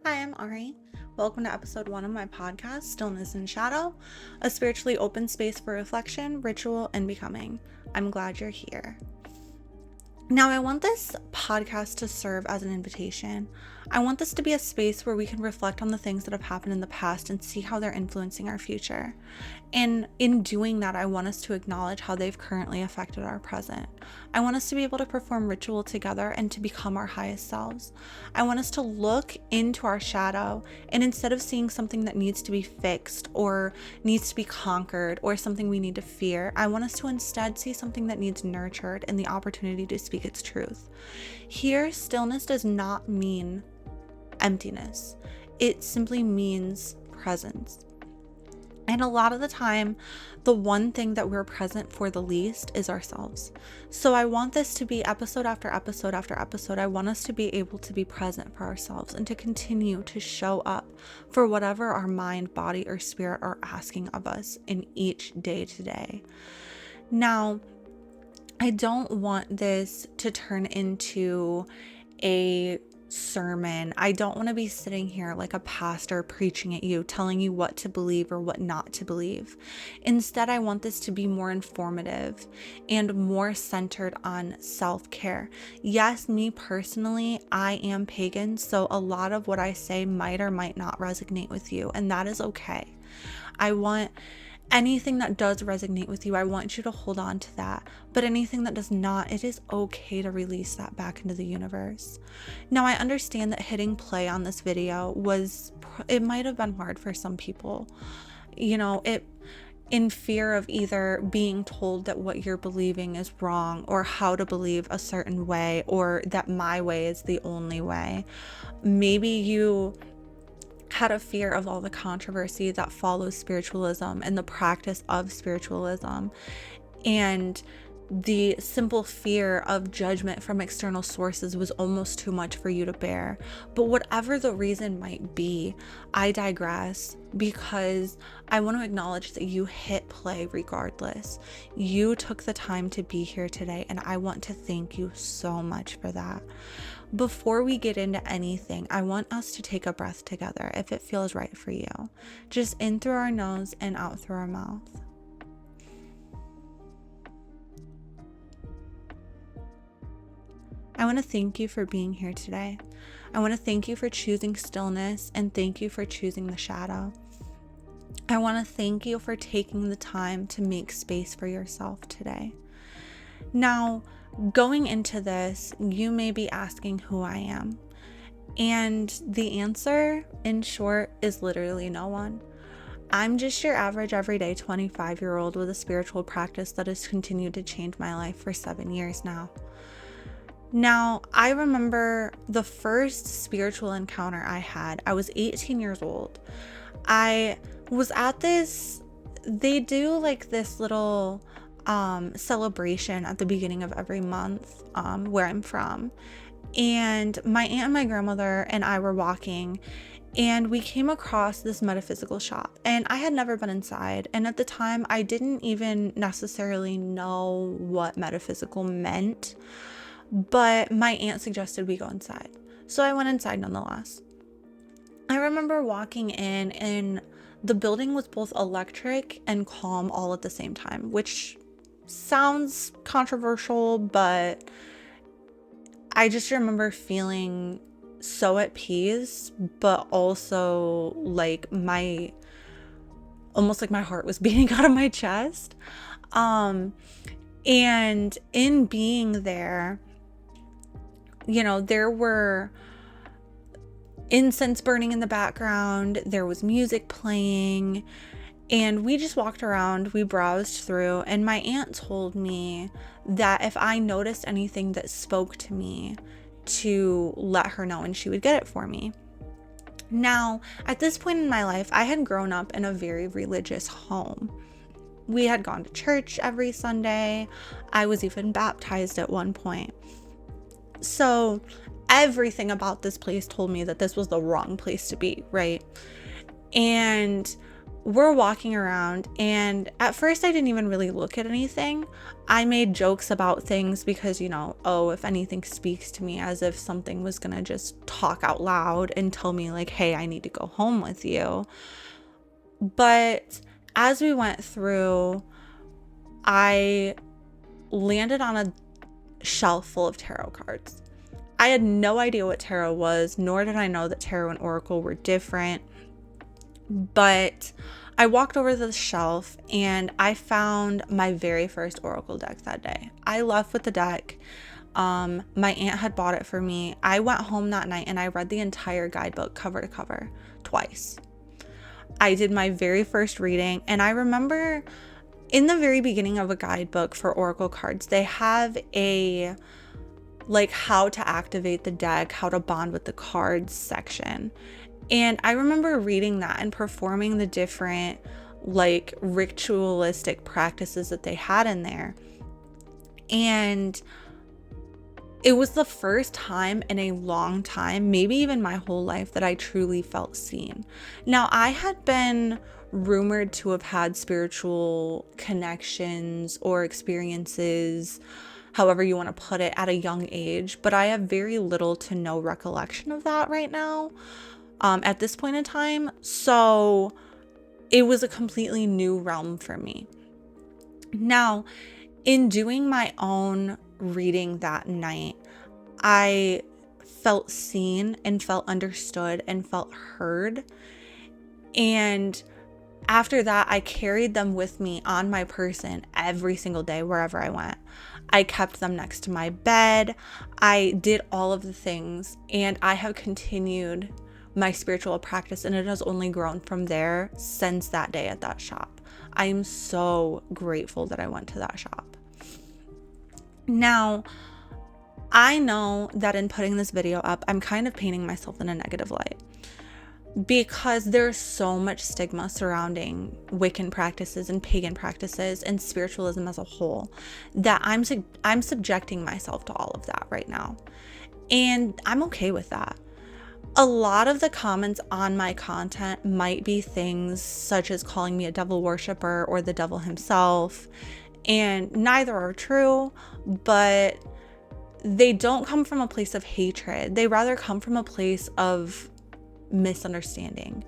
Hi, I'm Ari. Welcome to episode 1 of my podcast, Stillness and Shadow, a spiritually open space for reflection, ritual, and becoming. I'm glad you're here. Now, I want this podcast to serve as an invitation. I want this to be a space where we can reflect on the things that have happened in the past and see how they're influencing our future. And in doing that, I want us to acknowledge how they've currently affected our present. I want us to be able to perform ritual together and to become our highest selves. I want us to look into our shadow, and instead of seeing something that needs to be fixed or needs to be conquered or something we need to fear, I want us to instead see something that needs nurtured and the opportunity to speak its truth. Here, stillness does not mean emptiness. It simply means presence. And a lot of the time, the one thing that we're present for the least is ourselves. So I want this to be episode after episode after episode. I want us to be able to be present for ourselves and to continue to show up for whatever our mind, body, or spirit are asking of us in each day to day. Now, I don't want this to turn into a sermon. I don't want to be sitting here like a pastor preaching at you, telling you what to believe or what not to believe. Instead, I want this to be more informative and more centered on self-care. Yes, me personally, I am pagan, so a lot of what I say might or might not resonate with you, and that is okay. I want anything that does resonate with you, I want you to hold on to that. But anything that does not, it is okay to release that back into the universe. Now, I understand that hitting play on this video it might have been hard for some people. In fear of either being told that what you're believing is wrong or how to believe a certain way or that my way is the only way. Maybe you had a fear of all the controversy that follows spiritualism and the practice of spiritualism, and the simple fear of judgment from external sources was almost too much for you to bear. But whatever the reason might be, I digress, because I want to acknowledge that you hit play regardless. You took the time to be here today, and I want to thank you so much for that. Before we get into anything, I want us to take a breath together if it feels right for you. Just in through our nose and out through our mouth. I want to thank you for being here today. I want to thank you for choosing stillness and thank you for choosing the shadow. I want to thank you for taking the time to make space for yourself today. Now, going into this, you may be asking who I am. And the answer, in short, is literally no one. I'm just your average, everyday 25-year-old with a spiritual practice that has continued to change my life for 7 years now. Now, I remember the first spiritual encounter I had. I was 18 years old. I was at they do like this little celebration at the beginning of every month where I'm from. And my aunt and my grandmother and I were walking, and we came across this metaphysical shop, and I had never been inside. And at the time, I didn't even necessarily know what metaphysical meant, but my aunt suggested we go inside. So I went inside nonetheless. I remember walking in, and the building was both electric and calm all at the same time, which sounds controversial, but I just remember feeling so at peace, but also almost like my heart was beating out of my chest. And in being there, there were incense burning in the background, there was music playing, and we just walked around, we browsed through, and my aunt told me that if I noticed anything that spoke to me, to let her know and she would get it for me. Now, at this point in my life, I had grown up in a very religious home. We had gone to church every Sunday. I was even baptized at one point. So everything about this place told me that this was the wrong place to be, right? And we're walking around, and at first I didn't even really look at anything. I made jokes about things because, oh, if anything speaks to me, as if something was gonna just talk out loud and tell me like, hey, I need to go home with you. But as we went through, I landed on a shelf full of tarot cards. I had no idea what tarot was, nor did I know that tarot and oracle were different. But I walked over to the shelf and I found my very first oracle deck that day. I left with the deck. My aunt had bought it for me. I went home that night and I read the entire guidebook cover to cover twice. I did my very first reading, and I remember in the very beginning of a guidebook for oracle cards, they have a like how to activate the deck, how to bond with the cards section. And I remember reading that and performing the different like ritualistic practices that they had in there. And it was the first time in a long time, maybe even my whole life, that I truly felt seen. Now, I had been rumored to have had spiritual connections or experiences, however you want to put it, at a young age, but I have very little to no recollection of that right now. At this point in time. So it was a completely new realm for me. Now, in doing my own reading that night, I felt seen and felt understood and felt heard. And after that, I carried them with me on my person every single day, wherever I went. I kept them next to my bed. I did all of the things, and I have continued my spiritual practice, and it has only grown from there since that day at that shop. I am so grateful that I went to that shop. Now, I know that in putting this video up, I'm kind of painting myself in a negative light because there's so much stigma surrounding Wiccan practices and pagan practices and spiritualism as a whole that I'm subjecting myself to all of that right now. And I'm okay with that. A lot of the comments on my content might be things such as calling me a devil worshiper or the devil himself, and neither are true, but they don't come from a place of hatred. They rather come from a place of misunderstanding.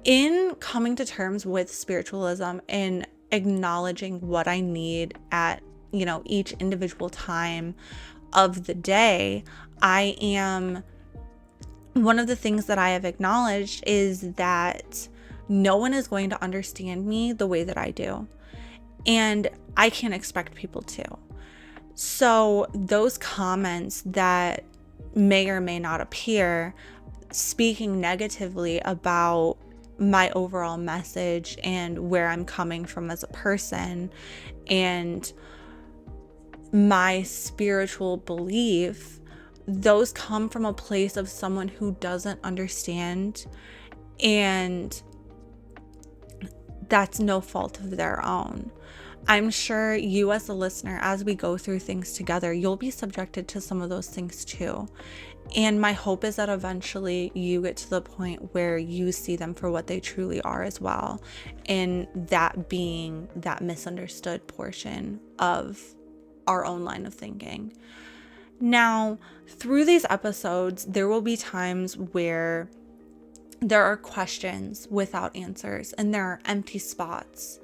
In coming to terms with spiritualism and acknowledging what I need at, each individual time of the day, one of the things that I have acknowledged is that no one is going to understand me the way that I do. And I can't expect people to. So those comments that may or may not appear speaking negatively about my overall message and where I'm coming from as a person and my spiritual belief, those come from a place of someone who doesn't understand, and that's no fault of their own. I'm sure you as a listener, as we go through things together, you'll be subjected to some of those things too. And my hope is that eventually you get to the point where you see them for what they truly are as well. And that being that misunderstood portion of our own line of thinking. Now, through these episodes, there will be times where there are questions without answers and there are empty spots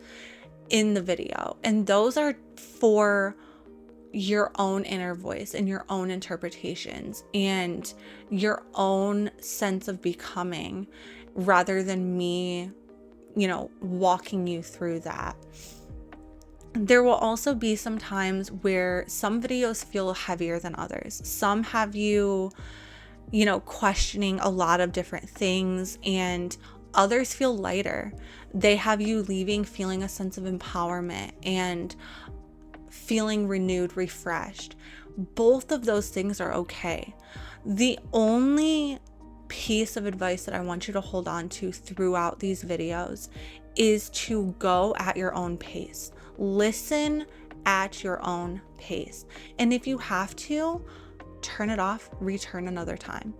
in the video. And those are for your own inner voice and your own interpretations and your own sense of becoming, rather than me, walking you through that. There will also be some times where some videos feel heavier than others. Some have you, questioning a lot of different things, and others feel lighter. They have you leaving feeling a sense of empowerment and feeling renewed, refreshed. Both of those things are okay. The only piece of advice that I want you to hold on to throughout these videos is to go at your own pace. Listen at your own pace. And if you have to, turn it off, return another time.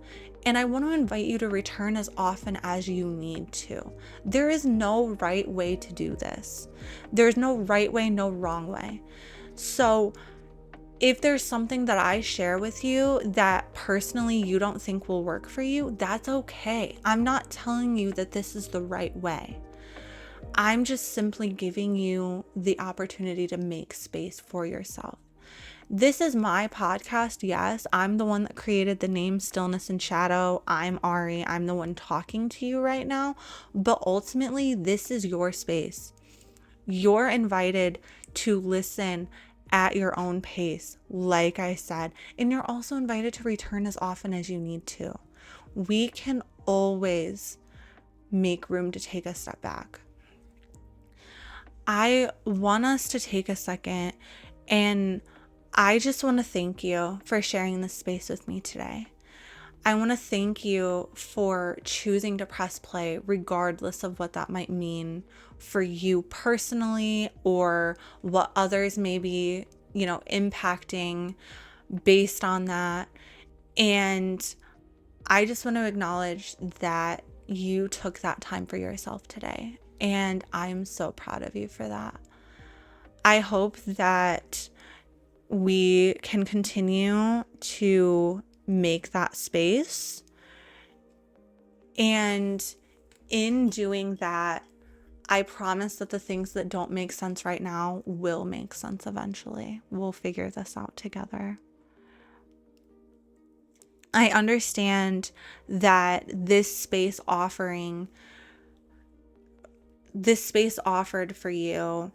And I want to invite you to return as often as you need to. There is no right way to do this. There's no right way, no wrong way. So if there's something that I share with you that personally you don't think will work for you, that's okay. I'm not telling you that this is the right way. I'm just simply giving you the opportunity to make space for yourself. This is my podcast. Yes, I'm the one that created the name Stillness and Shadow. I'm Ari. I'm the one talking to you right now. But ultimately, this is your space. You're invited to listen at your own pace, like I said. And you're also invited to return as often as you need to. We can always make room to take a step back. I want us to take a second, and I just want to thank you for sharing this space with me today. I want to thank you for choosing to press play, regardless of what that might mean for you personally or what others may be, impacting based on that. And I just want to acknowledge that you took that time for yourself today. And I'm so proud of you for that. I hope that we can continue to make that space. And in doing that, I promise that the things that don't make sense right now will make sense eventually. We'll figure this out together. I understand that this space offered for you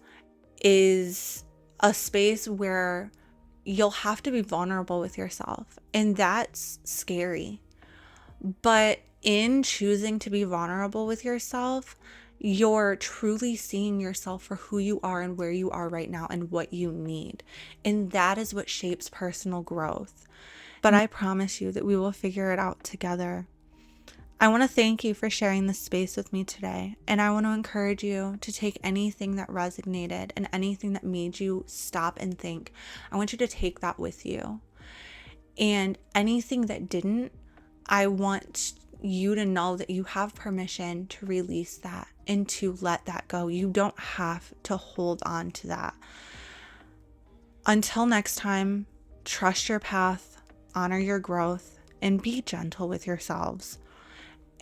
is a space where you'll have to be vulnerable with yourself, and that's scary. But in choosing to be vulnerable with yourself, you're truly seeing yourself for who you are and where you are right now and what you need. And that is what shapes personal growth. But I promise you that we will figure it out together. I want to thank you for sharing this space with me today. And I want to encourage you to take anything that resonated and anything that made you stop and think. I want you to take that with you. And anything that didn't, I want you to know that you have permission to release that and to let that go. You don't have to hold on to that. Until next time, trust your path, honor your growth, and be gentle with yourselves.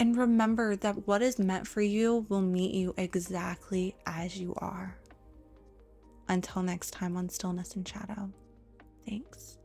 And remember that what is meant for you will meet you exactly as you are. Until next time on Stillness and Shadow. Thanks.